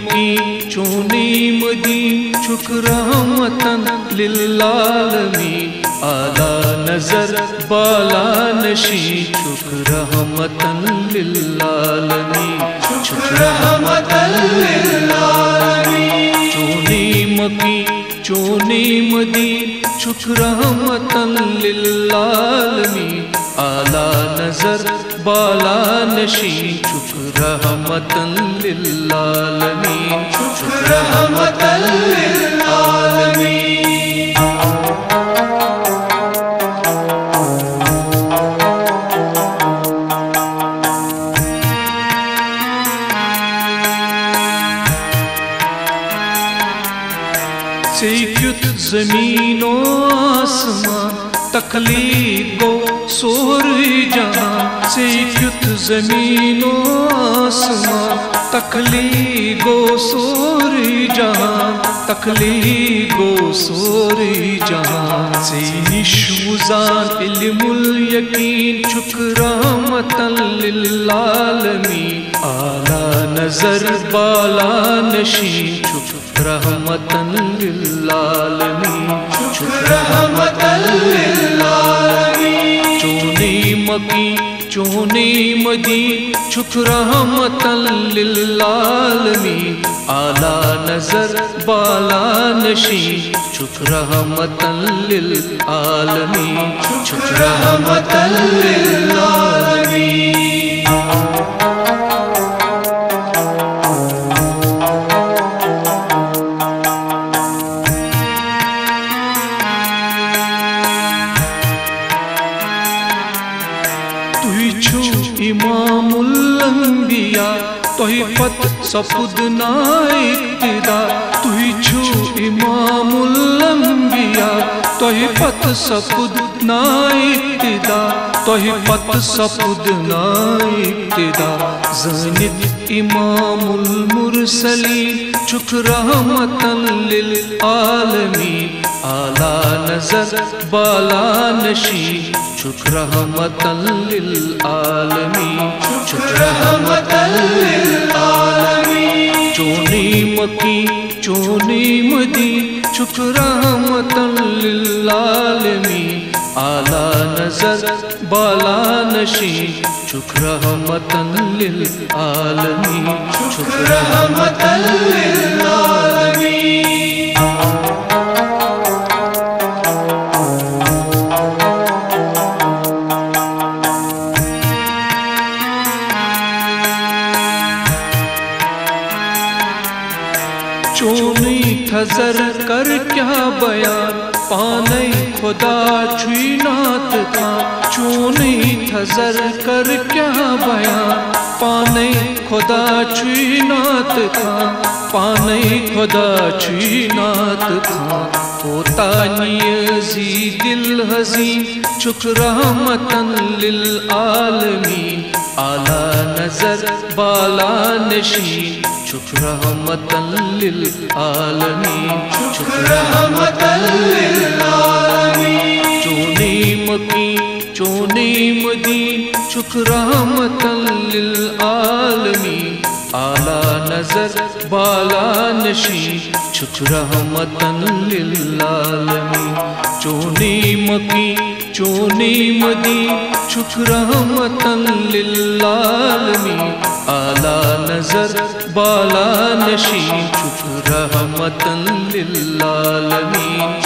مکی چونی مدین چک رحمتن للعالمین اعلی نظر بالا نشی چک رحمتن للعالمین چک رحمتن للعالمین چونی مکی چونی مدین چک رحمتن للعالمین اعلی نظر بالا نشی چک رحمتن للعالمین چک رحمتن للعالمین سیکت زمین و آسمان تخلیق گو سوری جہاں سیکت زمین و آسمان تخلیق گو سوری جہاں تخلیق گو سوری جہاں سینش وزان علم الیقین چک رحمتن للعالمین اعلی نظر بالا نشین چک رحمتن للعالمین چک رحمتن للعالمین چونی مکی چونی مدین چک رحمتن للعالمین اعلی نظر بالا نشین چک رحمتن للعالمین چک رحمتن للعالمین امام الانبیاء توہی پت سپد نا ابتدا توہی چھو امام الانبیاء توہی پت سپد نا ابتدا توہی پت سپد نا ابتدا زنت امام المرسلین چک رحمتن للعالمین اعلی نظر بالا نشین چک رحمتن للعالمین چک رحمتن للعالمین چونی مکی چونی مدین چک رحمتن للعالمین اعلی نظر بالا نشین چک رحمتن للعالمین چک رحمتن للعالمین چونی تھزر کر کیا بیان پانے خدا چھوئی نات تھا چونی تھزر کر کیا بیان پانے خدا چھوئی نات تھا پانے خدا چھوئی نات تھا ہوتا نیزی دل حزین چک رحمتن للعالمین اعلی نظر بالا نشین چک رحمتن للعالمین چک رحمتن للعالمین چونی مکی چونی مدین چک رحمتن للعالمین اعلی نظر بالا نشین چک رحمتن للعالمین چونی مکی چونی مدین چک رحمتن للعالمین اعلی نظر بالا نشین چک رحمتن للعالمین